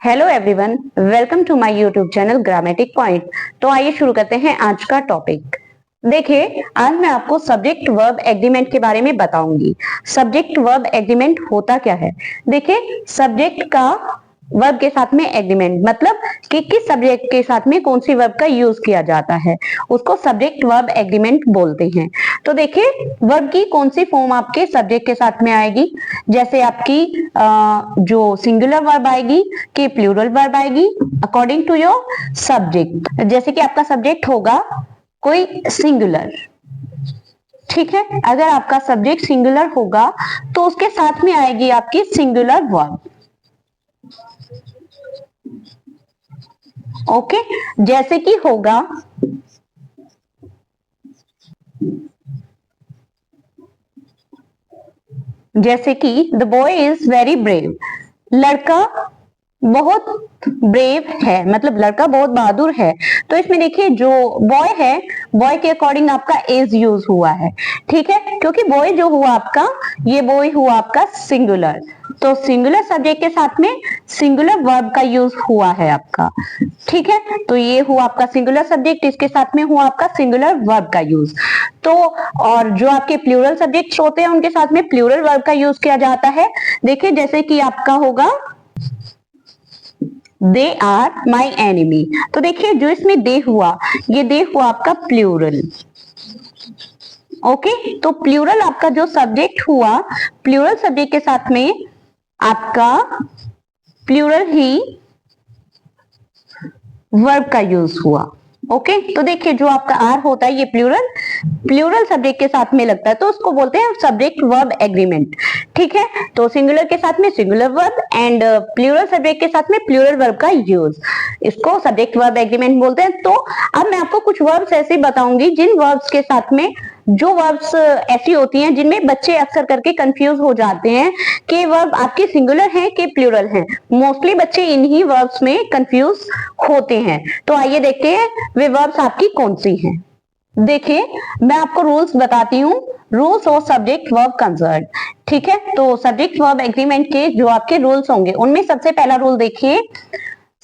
Hello everyone, welcome to my YouTube channel grammatic point. तो आइए शुरू करते हैं आज का टॉपिक। देखिए, आज मैं आपको सब्जेक्ट वर्ब एग्रीमेंट के बारे में बताऊंगी। सब्जेक्ट वर्ब एग्रीमेंट होता क्या है? देखिए, सब्जेक्ट का वर्ब के साथ में एग्रीमेंट मतलब कि किस सब्जेक्ट के साथ में कौन सी वर्ब का यूज किया जाता है, उसको सब्जेक्ट वर्ब एग्रीमेंट बोलते हैं। तो देखिए, वर्ब की कौन सी फॉर्म आपके सब्जेक्ट के साथ में आएगी, जैसे आपकी जो सिंगुलर वर्ब आएगी कि प्लूरल वर्ब आएगी अकॉर्डिंग टू योर सब्जेक्ट। जैसे कि आपका सब्जेक्ट होगा कोई सिंगुलर, ठीक है। अगर आपका सब्जेक्ट सिंगुलर होगा तो उसके साथ में आएगी आपकी सिंगुलर वर्ब। ओके, जैसे कि होगा जैसे कि the boy is very brave. लड़का बहुत ब्रेव है, मतलब लड़का बहुत बहादुर है। तो इसमें देखिए, जो बॉय है, बॉय के अकॉर्डिंग आपका इज यूज हुआ है, ठीक है, क्योंकि बॉय जो हुआ आपका, ये बॉय हुआ आपका सिंगुलर। तो सिंगुलर सब्जेक्ट के साथ में सिंगुलर वर्ब का यूज हुआ है आपका, ठीक है। तो ये हुआ आपका सिंगुलर सब्जेक्ट, इसके साथ में हुआ आपका सिंगुलर वर्ब का यूज। तो और जो आपके प्लूरल सब्जेक्ट्स होते हैं उनके साथ में प्लूरल वर्ब का यूज किया जाता है। देखिए, जैसे कि आपका होगा दे आर माई एनिमी। तो देखिए, जो इसमें दे हुआ, ये दे हुआ आपका प्लूरल। ओके, तो प्लूरल आपका जो सब्जेक्ट हुआ, प्लूरल सब्जेक्ट के साथ में आपका प्लूरल ही वर्ब का यूज हुआ। ओके, तो देखिए, जो आपका आर होता है ये प्लूरल प्लूरल सब्जेक्ट के साथ में लगता है, तो उसको बोलते हैं सब्जेक्ट वर्ब एग्रीमेंट, ठीक है। तो सिंगुलर के साथ में singular verb and plural subject के साथ में प्लूरल वर्ब का यूज, इसको सब्जेक्ट वर्ब एग्रीमेंट बोलते हैं। तो अब मैं आपको कुछ वर्ब्स ऐसे बताऊंगी जिन वर्ब्स के साथ में, जो वर्ब्स ऐसी होती हैं जिनमें बच्चे अक्सर करके कंफ्यूज हो जाते हैं कि वर्ब आपके सिंगुलर हैं कि प्लूरल हैं। मोस्टली बच्चे इन्हीं वर्ब्स में कंफ्यूज होते हैं। तो आइए देखते हैं वे वर्ब्स आपकी कौन सी हैं। देखिए, मैं आपको रूल्स बताती हूँ, रूल्स और सब्जेक्ट वर्ब कंसर्ट, ठीक है। तो सब्जेक्ट वर्ब एग्रीमेंट के जो आपके रूल्स होंगे उनमें सबसे पहला रूल देखिए,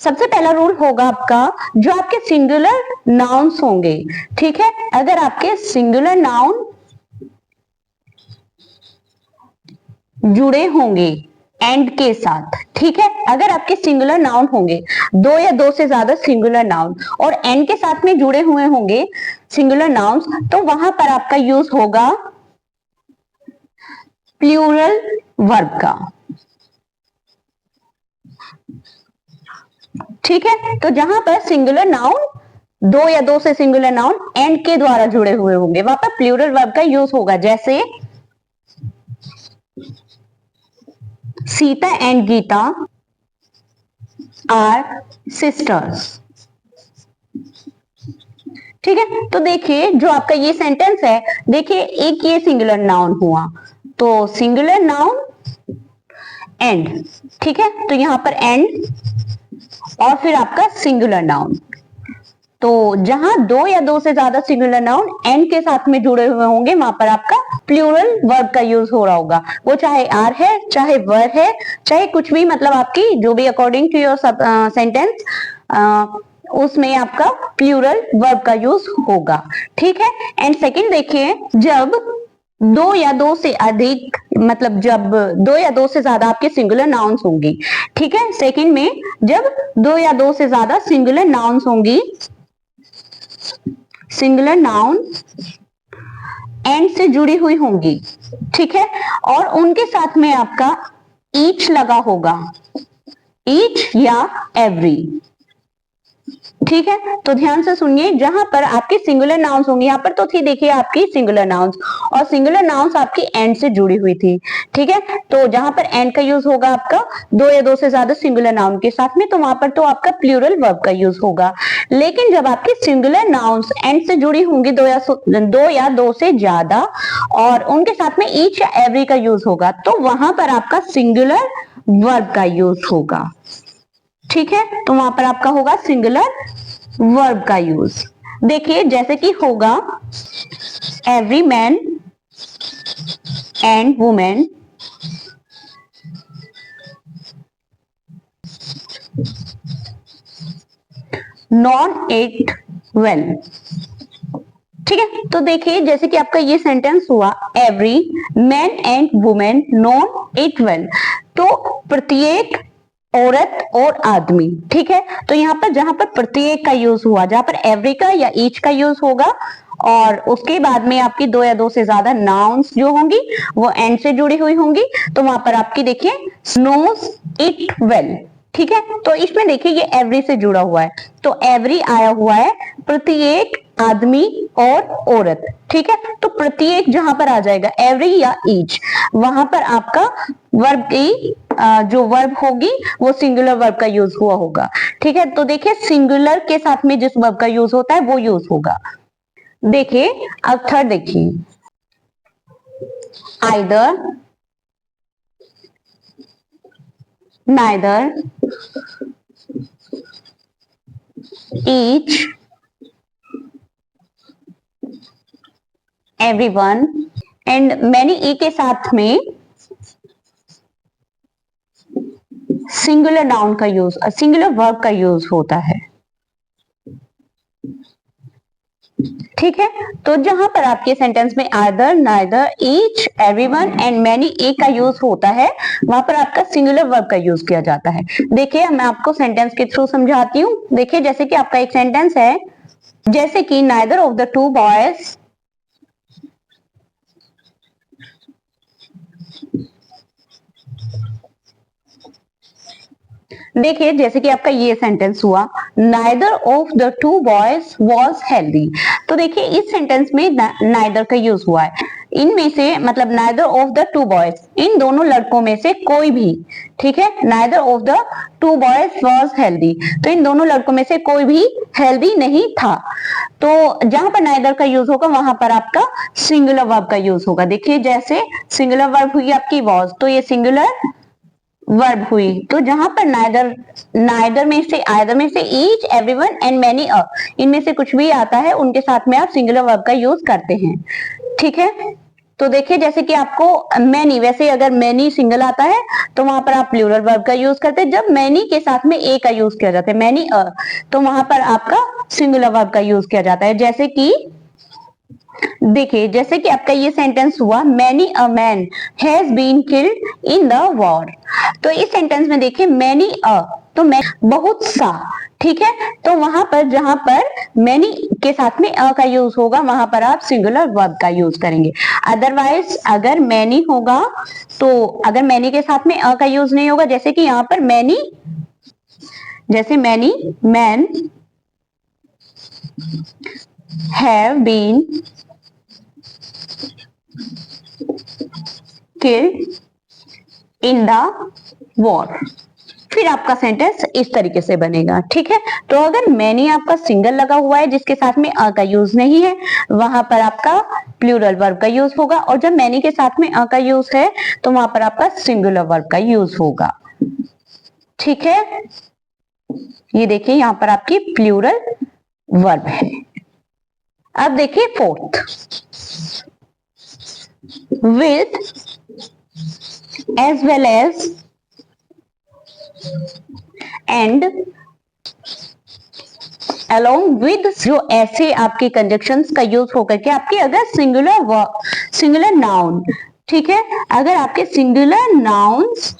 सबसे पहला रूल होगा आपका, जो आपके सिंगुलर नाउन्स होंगे, ठीक है। अगर आपके सिंगुलर नाउन जुड़े होंगे एंड के साथ, ठीक है, अगर आपके सिंगुलर नाउन होंगे, दो या दो से ज्यादा सिंगुलर नाउन और एंड के साथ में जुड़े हुए होंगे सिंगुलर नाउन्स, तो वहां पर आपका यूज होगा प्लूरल वर्ब का, ठीक है। तो जहां पर सिंगुलर नाउन, दो या दो से सिंगुलर नाउन एंड के द्वारा जुड़े हुए होंगे, वहां पर प्लूरल वर्ब का यूज होगा। जैसे Sita and Gita are sisters, ठीक है। तो देखिए, जो आपका ये सेंटेंस है, देखिए एक ये सिंगुलर नाउन हुआ, तो सिंगुलर नाउन एंड, ठीक है। तो यहां पर एंड और फिर आपका सिंगुलर नाउन, तो जहां दो या दो से ज्यादा सिंगुलर नाउन एंड के साथ में जुड़े हुए होंगे वहां पर आपका प्लूरल वर्ब का यूज हो रहा होगा। वो चाहे आर है, चाहे वर है, चाहे कुछ भी, मतलब आपकी जो भी अकॉर्डिंग टू योर सेंटेंस, उसमें आपका प्लूरल वर्ब का यूज होगा, ठीक है। एंड सेकंड देखिए, जब दो या दो से अधिक, मतलब जब दो या दो से ज्यादा आपके सिंगुलर नाउन्स होंगी, ठीक है। सेकंड में जब दो या दो से ज्यादा सिंगुलर नाउन्स होंगी, सिंगुलर नाउन एंड से जुड़ी हुई होंगी, ठीक है, और उनके साथ में आपका ईच लगा होगा, ईच या एवरी, ठीक है। तो ध्यान से सुनिए, जहां पर आपके सिंगुलर नाउन्स होंगे, यहाँ पर तो थी देखिए आपकी सिंगुलर नाउन्स, और सिंगुलर नाउन्स आपकी एंड से जुड़ी हुई थी, ठीक है। तो जहां पर एंड का यूज होगा आपका दो या दो से ज्यादा सिंगुलर नाउन के साथ में, तो वहां पर तो आपका प्लूरल वर्ब का यूज होगा। लेकिन जब आपकी सिंगुलर नाउन्स एंड से जुड़ी होंगी, दो या दो से ज्यादा, और उनके साथ में ईच या एवरी का यूज होगा, तो वहां पर आपका सिंगुलर वर्ब का यूज होगा, ठीक है। तो वहां पर आपका होगा सिंगुलर वर्ब का यूज। देखिए, जैसे कि होगा every man and women non it well. ठीक है, तो देखिए जैसे कि आपका ये सेंटेंस हुआ, every man and women non it well, तो प्रत्येक औरत और आदमी। ठीक है, तो यहाँ पर जहां पर प्रत्येक का यूज हुआ, जहां पर एवरी का या ईच का यूज होगा, और उसके बाद में आपकी दो या दो से ज्यादा नाउन्स जो होंगी वो एंड से जुड़ी हुई होंगी, तो वहां पर आपकी देखिए नोज इट वेल। ठीक है, तो इसमें देखिए ये एवरी से जुड़ा हुआ है, तो एवरी आया हुआ है प्रत्येक आदमी और औरत। ठीक है, तो प्रत्येक जहां पर आ जाएगा एवरी या ईच, वहां पर आपका वर्ब की जो वर्ब होगी वो सिंगुलर वर्ब का यूज हुआ होगा। ठीक है, तो देखिए सिंगुलर के साथ में जिस वर्ब का यूज होता है वो यूज होगा। देखिए अब थर्ड देखिए, either, neither, each, everyone and many ई के साथ में सिंगुलर नाउन का यूज, सिंगुलर वर्ब का यूज होता है। ठीक है, तो जहां पर आपके सेंटेंस में आदर, neither, each, everyone and many a का यूज होता है, वहां पर आपका सिंगुलर वर्ब का यूज किया जाता है। देखिए मैं आपको सेंटेंस के थ्रू समझाती हूँ। देखिए जैसे कि आपका एक सेंटेंस है, जैसे कि neither of the two boys देखिए जैसे कि आपका ये सेंटेंस हुआ, neither of the two boys was healthy. तो देखिए इस सेंटेंस में नाइदर का यूज हुआ है, इनमें से मतलब neither of the two boys, इन दोनों लड़कों में से कोई भी। ठीक है, neither of the two boys was healthy, तो इन दोनों लड़कों में से कोई भी हेल्दी नहीं था। तो जहां पर नाइदर का यूज होगा वहां पर आपका सिंगुलर वर्ब का यूज होगा। देखिए जैसे सिंगुलर वर्ब हुई आपकी वॉज, तो ये सिंगुलर वर्ब हुई, तो जहां पर नाइदर, नाइदर में से, आइदर में से, each, everyone and many a, इनमें से कुछ भी आता है उनके साथ में आप सिंगुलर वर्ब का यूज करते हैं। ठीक है, तो देखिए जैसे कि आपको मैनी, वैसे अगर मैनी सिंगल आता है तो वहां पर आप प्लूरल वर्ब का यूज करते हैं। जब मैनी के साथ में ए का यूज किया जाता है, मैनी अ, तो वहां पर आपका सिंगुलर वर्ब का यूज किया जाता है। जैसे कि देखिए जैसे कि आपका ये सेंटेंस हुआ, many a man has been killed in the war. तो इस सेंटेंस में देखिए मैनी अ, तो मैं बहुत सा। ठीक है, तो वहां पर जहां पर मैनी के साथ में अ का यूज होगा वहां पर आप सिंगुलर वर्ब का यूज करेंगे। अदरवाइज अगर मैनी होगा, तो अगर मैनी के साथ में अ का यूज नहीं होगा, जैसे कि यहाँ पर मैनी, जैसे many man have been killed in the war, फिर आपका सेंटेंस इस तरीके से बनेगा। ठीक है, तो अगर मैनी आपका सिंगल लगा हुआ है जिसके साथ में अ का यूज नहीं है, वहां पर आपका प्लूरल वर्ब का यूज होगा, और जब मैनी के साथ में अ का यूज है तो वहां पर आपका सिंगुलर वर्ब का यूज होगा। ठीक है, ये देखिए यहां पर आपकी प्लूरल वर्ब है। अब देखिए fourth, with, as well as, and, along with, जो ऐसे आपके कंजक्शंस का यूज होकर के आपके अगर सिंगुलर नाउन, ठीक है, अगर आपके सिंगुलर नाउन्स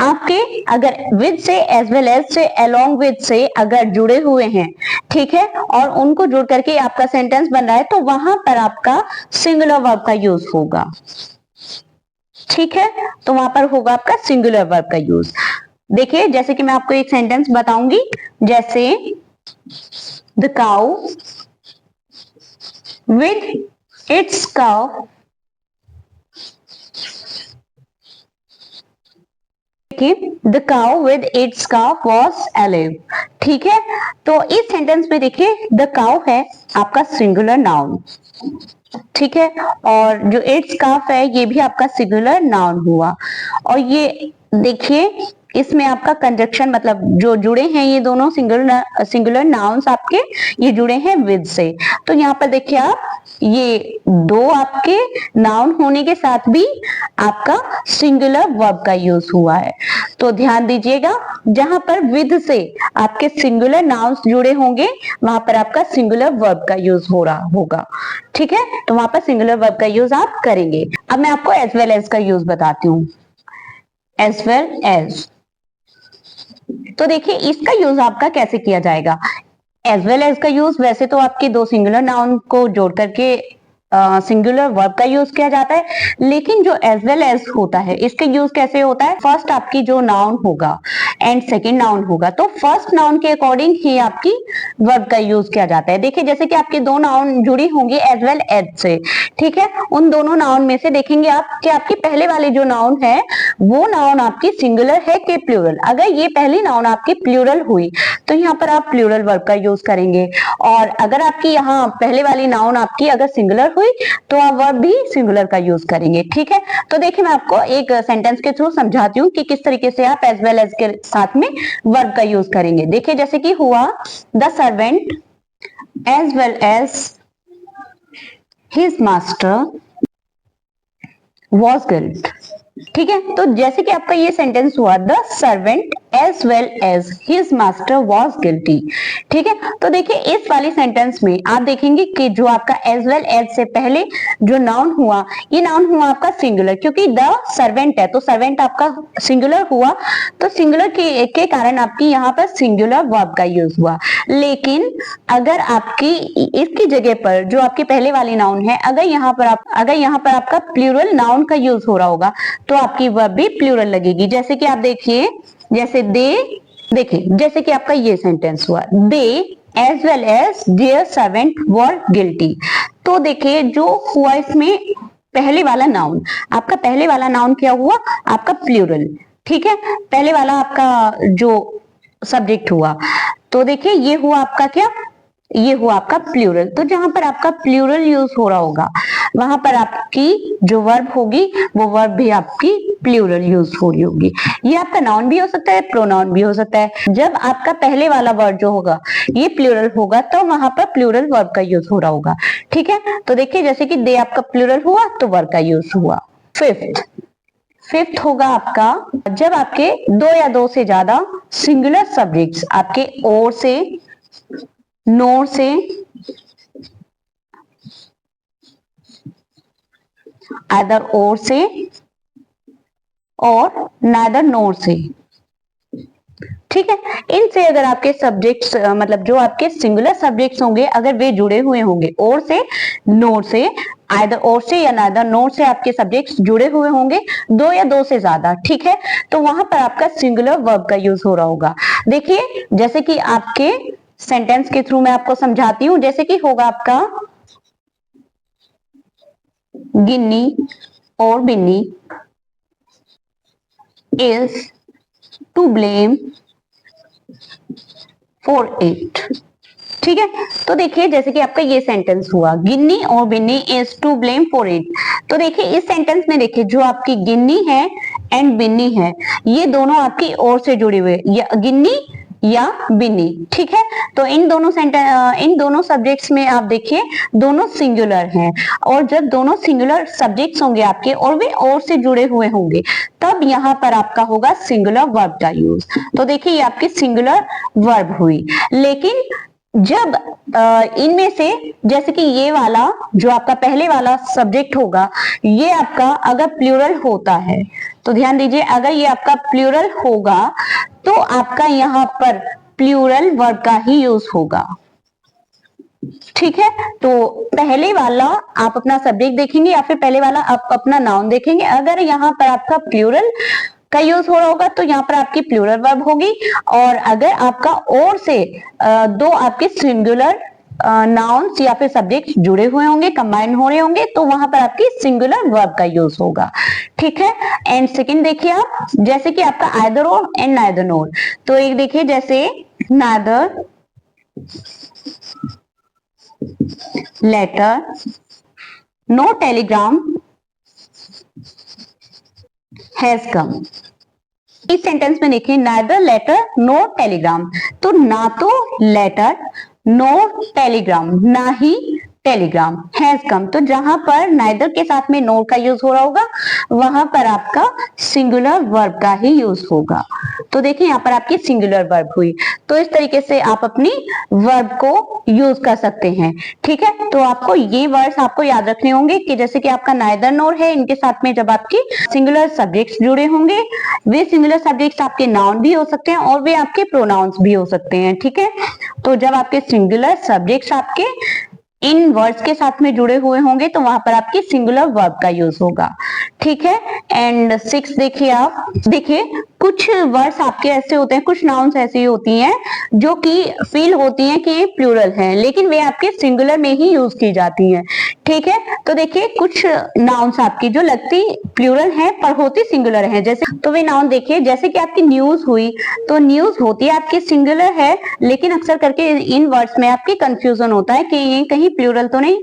आपके अगर विद से, एज वेल एज से, अलोंग विद से अगर जुड़े हुए हैं, ठीक है, और उनको जुड़ करके आपका सेंटेंस बन रहा है, तो वहां पर आपका सिंगुलर वर्ब का यूज होगा। ठीक है, तो वहां पर होगा आपका सिंगुलर वर्ब का यूज। देखिए जैसे कि मैं आपको एक सेंटेंस बताऊंगी, जैसे the cow with its cow, the cow with its cow was अलिव। ठीक है, तो इस सेंटेंस में देखिए द काउ है आपका सिंगुलर नाउन, ठीक है, और जो इट्स काफ है ये भी आपका सिंगुलर नाउन हुआ, और ये देखिए इसमें आपका कंजक्शन मतलब जो जुड़े हैं ये दोनों सिंगुलर नाउन्स आपके ये जुड़े हैं विद से। तो यहाँ पर देखिए आप ये दो आपके नाउन होने के साथ भी आपका सिंगुलर वर्ब का यूज हुआ है। तो ध्यान दीजिएगा, जहां पर विद से आपके सिंगुलर नाउन्स जुड़े होंगे वहां पर आपका सिंगुलर वर्ब का यूज हो रहा होगा। ठीक है, तो वहां पर सिंगुलर वर्ब का यूज आप करेंगे। अब मैं आपको एज वेल एज का यूज बताती हूँ। एज वेल एज, तो देखिए इसका यूज आपका कैसे किया जाएगा। एज वेल एज का यूज वैसे तो आपके दो सिंगुलर नाउन को जोड़ करके सिंगुलर वर्ब का यूज किया जाता है, लेकिन जो एज वेल एज होता है इसका यूज कैसे होता है। फर्स्ट आपकी जो नाउन होगा एंड सेकंड नाउन होगा, तो फर्स्ट नाउन के अकॉर्डिंग ही आपकी वर्ब का यूज किया जाता है। देखिए जैसे कि आपके दो नाउन जुड़ी होंगी एज वेल एज से, ठीक है, उन दोनों नाउन में से देखेंगे आप कि आपकी पहले वाली जो नाउन है वो नाउन आपकी सिंगुलर है कि प्लूरल। अगर ये पहली नाउन आपकी प्लूरल हुई तो यहाँ पर आप प्लूरल वर्ब का यूज करेंगे, और अगर आपकी यहाँ पहले वाली नाउन आपकी अगर सिंगुलर हुई तो आप वर्ब भी सिंगुलर का यूज करेंगे। ठीक है, तो देखिए मैं आपको एक सेंटेंस के थ्रू समझाती हूँ कि किस तरीके से आप एज वेल एज के साथ में वर्ब का यूज करेंगे। देखिए जैसे कि हुआ the servant as well as his master was guilt. ठीक है, तो जैसे कि आपका ये सेंटेंस हुआ the servant as well as his master was guilty. ठीक है, तो देखिए इस वाली सेंटेंस में आप देखेंगे कि जो आपका एज वेल एज से पहले जो नाउन हुआ ये नाउन हुआ आपका सिंगुलर, क्योंकि द सर्वेंट है तो सर्वेंट आपका सिंगुलर हुआ, तो सिंगुलर के कारण आपकी यहाँ पर सिंगुलर वर्ब का यूज हुआ। लेकिन अगर आपकी इसकी जगह पर जो आपकी पहले वाली नाउन है अगर यहाँ पर आपका प्लूरल नाउन का यूज हो रहा होगा तो आपकी वर्ब भी प्लूरल लगेगी। जैसे कि आप देखिए, जैसे दे, देखिए जैसे कि आपका ये सेंटेंस हुआ they as well as their servant were guilty. तो देखिए जो हुआ इसमें पहले वाला नाउन, आपका पहले वाला नाउन क्या हुआ आपका प्लूरल। ठीक है, पहले वाला आपका जो सब्जेक्ट हुआ, तो देखिए ये हुआ आपका क्या, ये हुआ आपका प्लूरल। तो जहां पर आपका प्लूरल यूज हो रहा होगा वहां पर आपकी जो वर्ब होगी वो वर्ब भी आपकी प्लूरल यूज हो रही होगी। ये आपका नाउन भी हो सकता है, प्रोनाउन भी हो सकता है। जब आपका पहले वाला वर्ड जो होगा ये प्लूरल होगा तो वहां पर प्लूरल वर्ब का यूज हो रहा होगा। ठीक है, तो देखिए जैसे कि दे आपका प्लूरल हुआ तो वर्ब का यूज हुआ। फिफ्थ होगा आपका जब आपके दो या दो से ज्यादा सिंगुलर सब्जेक्ट्स आपके और से, नोर से, आइदर और से और नाइदर नोर से। ठीक है, इनसे अगर आपके सब्जेक्ट्स मतलब जो आपके सिंगुलर सब्जेक्ट्स होंगे अगर वे जुड़े हुए होंगे और से, नोर से, आइदर और से या नाइदर नोर से आपके सब्जेक्ट्स जुड़े हुए होंगे दो या दो से ज्यादा, ठीक है, तो वहां पर आपका सिंगुलर वर्ब का यूज हो रहा होगा। देखिए जैसे कि आपके सेंटेंस के थ्रू मैं आपको समझाती हूं, जैसे कि होगा आपका गिन्नी और Binni is to blame for it। ठीक है, तो देखिए जैसे कि आपका ये सेंटेंस हुआ गिन्नी और Binni is to blame for it. तो देखिए इस सेंटेंस में देखिए जो आपकी गिन्नी है एंड बिन्नी है ये दोनों आपकी और से जुड़े हुए, या गिन्नी या बिन्नी। ठीक है, तो इन दोनों सब्जेक्ट्स में आप देखिए दोनों सिंगुलर हैं, और जब दोनों सिंगुलर सब्जेक्ट्स होंगे आपके और वे और से जुड़े हुए होंगे तब यहाँ पर आपका होगा सिंगुलर वर्ब का यूज। तो देखिए ये आपकी सिंगुलर वर्ब हुई। लेकिन जब इनमें से जैसे कि ये वाला जो आपका पहले वाला सब्जेक्ट होगा ये आपका अगर प्लूरल होता है, तो ध्यान दीजिए अगर ये आपका प्लूरल होगा तो आपका यहाँ पर प्लूरल वर्ब का ही यूज होगा। ठीक है, तो पहले वाला आप अपना सब्जेक्ट देखेंगे या फिर पहले वाला आप अपना नाउन देखेंगे, अगर यहाँ पर आपका प्लूरल का यूज हो रहा होगा तो यहाँ पर आपकी प्लूरल वर्ब होगी, और अगर आपका और से दो आपके सिंगुलर नाउन्स या फिर सब्जेक्ट जुड़े हुए होंगे, कंबाइन हो रहे होंगे, तो वहां पर आपकी सिंगुलर वर्ब का यूज होगा। ठीक है, एंड सेकंड देखिए आप जैसे कि आपका आइदर और एंड नाइदर नोर। तो एक देखिए जैसे neither letter, no telegram has come। इस सेंटेंस में देखिए नाइदर लेटर नो टेलीग्राम, तो ना तो लेटर नो टेलीग्राम, ना ही टेलीग्राम हैज कम, तो जहां पर नाइदर के साथ में नो का यूज हो रहा होगा वहां पर आपका सिंगुलर वर्ब का ही यूज होगा। तो देखिए यहाँ पर आपकी सिंगुलर वर्ब हुई। तो इस तरीके से आप अपनी वर्ब को यूज कर सकते हैं। ठीक है, तो आपको ये वर्ड्स आपको याद रखने होंगे कि जैसे कि आपका नाइदर नोर है, इनके साथ में जब आपकी सिंगुलर सब्जेक्ट्स जुड़े होंगे, वे सिंगुलर सब्जेक्ट्स आपके नाउन भी हो सकते हैं और वे आपके प्रोनाउंस भी हो सकते हैं। ठीक है, तो जब आपके सिंगुलर सब्जेक्ट्स आपके इन वर्ड्स के साथ में जुड़े हुए होंगे तो वहां पर आपकी सिंगुलर वर्ब का यूज होगा। ठीक है, एंड 6 देखिए, आप देखिए कुछ वर्ड्स आपके ऐसे होते हैं, कुछ नाउन्स ऐसी होती हैं जो कि फील होती हैं कि ये प्लूरल हैं, लेकिन वे आपके सिंगुलर में ही यूज की जाती हैं। ठीक है, तो देखिए कुछ नाउन्स आपकी जो लगती प्लूरल हैं पर होती सिंगुलर हैं, जैसे तो वे नाउन देखिए जैसे कि आपकी न्यूज हुई, तो न्यूज होती है आपकी सिंगुलर है, लेकिन अक्सर करके इन वर्ड्स में आपकी कंफ्यूजन होता है कि ये कहीं प्लूरल तो नहीं।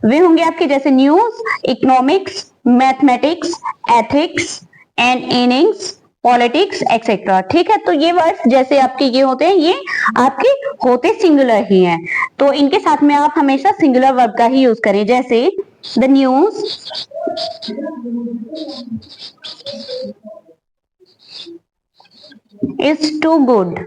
वे होंगे आपके जैसे news, economics, mathematics, ethics and innings, politics etcetera. ठीक है, तो ये वर्ड्स जैसे आपके ये होते हैं, ये आपके होते सिंगुलर ही हैं, तो इनके साथ में आप हमेशा सिंगुलर वर्ब का ही यूज करें, जैसे the news is too good.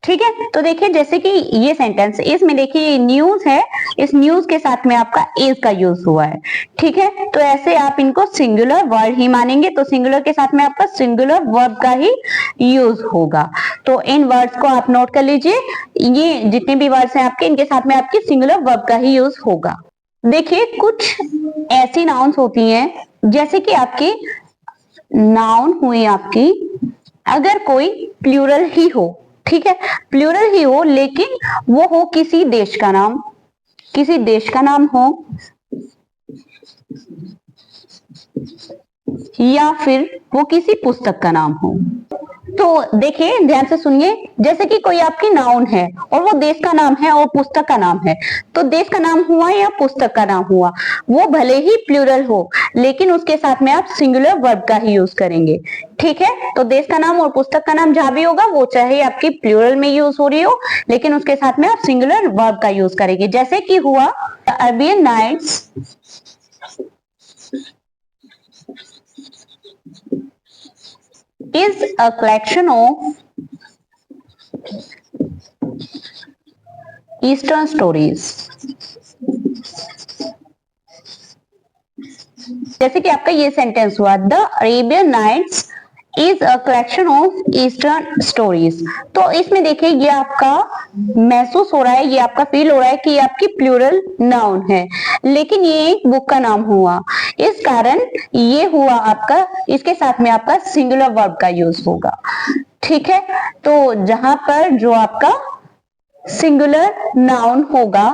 ठीक है, तो देखिए जैसे कि ये सेंटेंस, इसमें देखिए न्यूज है, इस न्यूज के साथ में आपका इज का यूज हुआ है। ठीक है, तो ऐसे आप इनको सिंगुलर वर्ड ही मानेंगे, तो सिंगुलर के साथ में आपका सिंगुलर वर्ब का ही यूज होगा। तो इन वर्ड्स को आप नोट कर लीजिए, ये जितने भी वर्ड्स हैं आपके, इनके साथ में आपकी सिंगुलर वर्ब का ही यूज होगा। देखिए कुछ ऐसी नाउन्स होती हैं जैसे कि आपकी नाउन हुई आपकी, अगर कोई प्लूरल ही हो, ठीक है, प्लूरल ही हो लेकिन वो हो किसी देश का नाम, किसी देश का नाम हो, या फिर वो किसी पुस्तक का नाम हो। तो देखिए ध्यान से सुनिए, जैसे कि कोई आपकी नाउन है और वो देश का नाम है और पुस्तक का नाम है, तो देश का नाम हुआ या पुस्तक का नाम हुआ, वो भले ही प्लूरल हो लेकिन उसके साथ में आप सिंगुलर वर्ब का ही यूज करेंगे। ठीक है, तो देश का नाम और पुस्तक का नाम जहां भी होगा वो चाहे आपकी प्लूरल में यूज हो रही हो, लेकिन उसके साथ में आप सिंगुलर वर्ब का यूज करेंगे। जैसे कि हुआ Arabian Nights is a collection of Eastern stories। जैसे कि आपका ये सेंटेंस हुआ, the Arabian Nights is a collection of eastern stories. तो इसमें देखिए ये आपका महसूस हो रहा है, ये आपका फील हो रहा है कि ये आपकी प्लूरल नाउन है, लेकिन ये एक बुक का नाम हुआ, इस कारण ये हुआ आपका, इसके साथ में आपका सिंगुलर वर्ब का यूज होगा। ठीक है, तो जहां पर जो आपका सिंगुलर नाउन होगा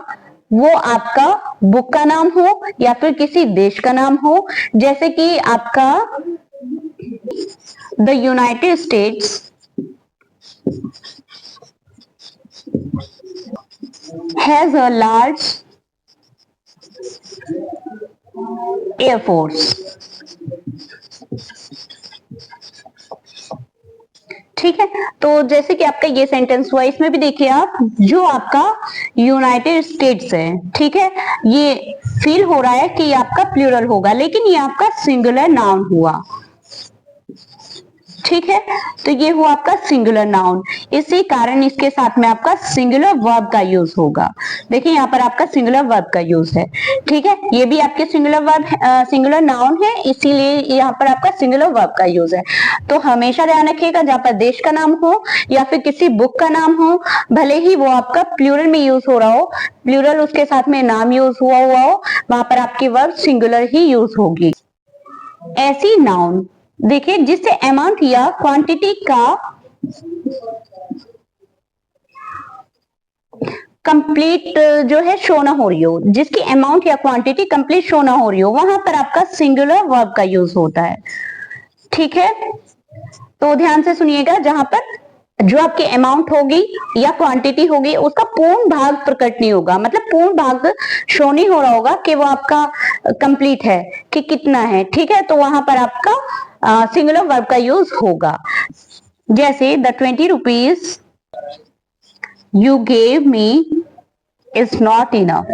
वो आपका बुक का नाम हो या फिर किसी देश का नाम हो, जैसे कि आपका the United states has a large air force. ठीक है, तो जैसे कि आपका ये सेंटेंस हुआ, इसमें भी देखिए आप, जो आपका यूनाइटेड स्टेट्स है, ठीक है, ये फील हो रहा है कि ये आपका प्लूरल होगा, लेकिन ये आपका सिंगुलर नाउन हुआ। ठीक है, तो ये हुआ आपका सिंगुलर नाउन, इसी कारण इसके साथ में आपका सिंगुलर वर्ब का यूज होगा। देखिए यहाँ पर आपका सिंगुलर वर्ब का यूज है। ठीक है, ये भी आपके सिंगुलर वर्ब, सिंगुलर नाउन है, इसीलिए यहाँ पर आपका सिंगुलर वर्ब का यूज है। तो हमेशा ध्यान रखिएगा, जहाँ पर देश का नाम हो या फिर किसी बुक का नाम हो, भले ही वो आपका प्लूरल में यूज हो रहा हो, प्लूरल उसके साथ में नाम यूज हुआ हो, वहां पर आपकी वर्ब सिंगुलर ही यूज होगी। ऐसी नाउन देखिए जिससे अमाउंट या क्वांटिटी का कंप्लीट जो है शो ना हो रही हो, जिसकी अमाउंट या क्वांटिटी कंप्लीट शो ना हो रही हो, वहां पर आपका सिंगुलर वर्ब का यूज होता है। ठीक है, तो ध्यान से सुनिएगा, जहां पर जो आपकी अमाउंट होगी या क्वांटिटी होगी उसका पूर्ण भाग प्रकट नहीं होगा, मतलब पूर्ण भाग शो नहीं हो रहा होगा कि वो आपका कंप्लीट है कि कितना है, ठीक है। तो वहां पर आपका सिंगुलर वर्ब का यूज होगा। जैसे the 20 rupees you gave me is not enough.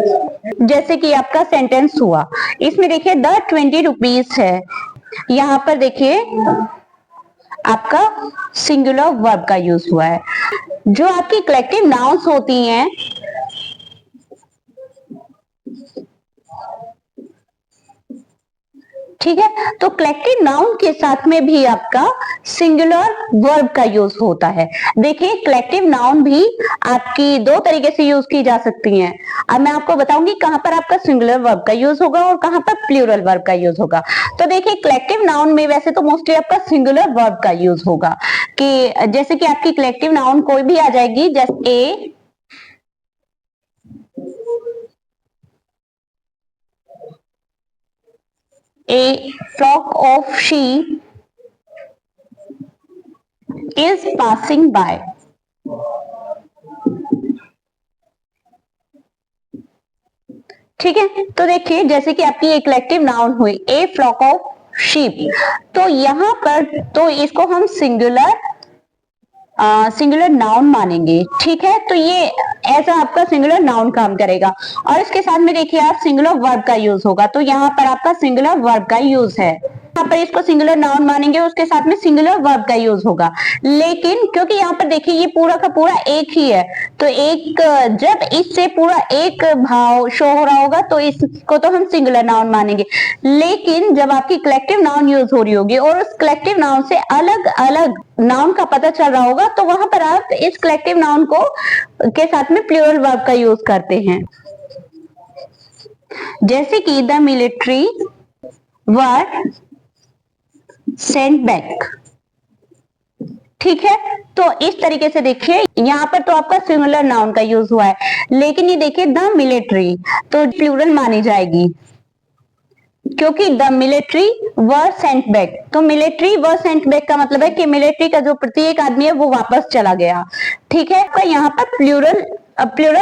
जैसे कि आपका सेंटेंस हुआ, इसमें देखिए द 20 रुपीज है, यहां पर देखिए आपका सिंगुलर वर्ब का यूज हुआ है। जो आपकी कलेक्टिव नाउन्स होती हैं, ठीक है, तो कलेक्टिव नाउन के साथ में भी आपका सिंगुलर वर्ब का यूज होता है। देखिए कलेक्टिव नाउन भी आपकी दो तरीके से यूज की जा सकती हैं। अब मैं आपको बताऊंगी कहां पर आपका सिंगुलर वर्ब का यूज होगा और कहां पर प्लूरल वर्ब का यूज होगा। तो देखिए कलेक्टिव नाउन में वैसे तो मोस्टली आपका सिंगुलर वर्ब का यूज होगा, कि जैसे कि आपकी कलेक्टिव नाउन कोई भी आ जाएगी, जैसे a flock of sheep is passing by। ठीक है, तो देखिए जैसे कि आपकी एक कलेक्टिव नाउन हुई ए फ्लॉक ऑफ शीप, तो यहां पर तो इसको हम सिंगुलर नाउन मानेंगे, ठीक है। तो ये ऐसा आपका सिंगुलर नाउन काम करेगा। और इसके साथ में देखिए आप सिंगुलर वर्ब का यूज होगा, तो यहाँ पर आपका सिंगुलर वर्ब का यूज है। यहाँ पर इसको सिंगुलर नाउन मानेंगे, उसके साथ में सिंगुलर वर्ब का यूज होगा। लेकिन क्योंकि यहाँ पर देखिए ये पूरा का पूरा एक ही है, तो एक जब इससे पूरा एक भाव शो हो रहा होगा तो इसको तो हम सिंगुलर नाउन मानेंगे। लेकिन जब आपकी कलेक्टिव नाउन यूज हो रही होगी और उस कलेक्टिव नाउन से अलग अलग नाउन का पता चल रहा होगा, तो वहां पर आप इस कलेक्टिव नाउन को के साथ में प्लूरल वर्ब का यूज करते हैं। जैसे कि the military were sent back, ठीक है। तो इस तरीके से देखिए यहाँ पर तो आपका सिंगुलर नाउन का यूज हुआ है, लेकिन ये देखिए द मिलिट्री तो प्लूरल मानी जाएगी, क्योंकि the military were sent back. तो मिलिट्री वर सेंट बैक का मतलब है कि मिलिट्री का जो प्रत्येक आदमी है वो वापस चला गया, ठीक है। तो यहाँ पर प्लूरल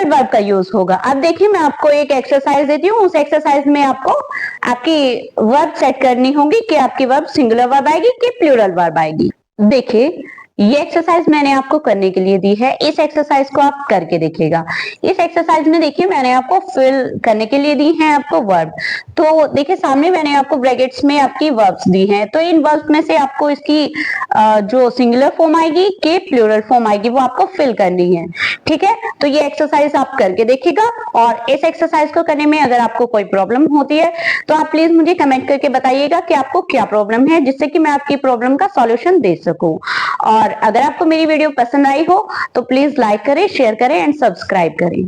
वर्ब का यूज होगा। अब देखिए मैं आपको एक एक्सरसाइज देती हूँ, उस एक्सरसाइज में आपको आपकी वर्ब सेट करनी होगी कि आपकी वर्ब सिंगुलर वर्ब आएगी कि प्लूरल वर्ब आएगी। देखिए ये एक्सरसाइज मैंने आपको करने के लिए दी है, इस एक्सरसाइज को आप करके देखिएगा। इस एक्सरसाइज में देखिए मैंने आपको फिल करने के लिए दी है आपको वर्ब। तो देखिए सामने मैंने आपको ब्रैकेट्स में आपकी वर्ब्स दी हैं, तो इन वर्ब्स में से आपको इसकी जो सिंगुलर फॉर्म आएगी कि प्लूरल फॉर्म आएगी वो आपको फिल करनी है, ठीक है। तो ये एक्सरसाइज आप करके देखिएगा, और इस एक्सरसाइज को करने में अगर आपको कोई प्रॉब्लम होती है तो आप प्लीज मुझे कमेंट करके बताइएगा कि आपको क्या प्रॉब्लम है, जिससे कि मैं आपकी प्रॉब्लम का सॉल्यूशन दे सकूं। और अगर आपको मेरी वीडियो पसंद आई हो तो प्लीज लाइक करें, शेयर करें एंड सब्सक्राइब करें।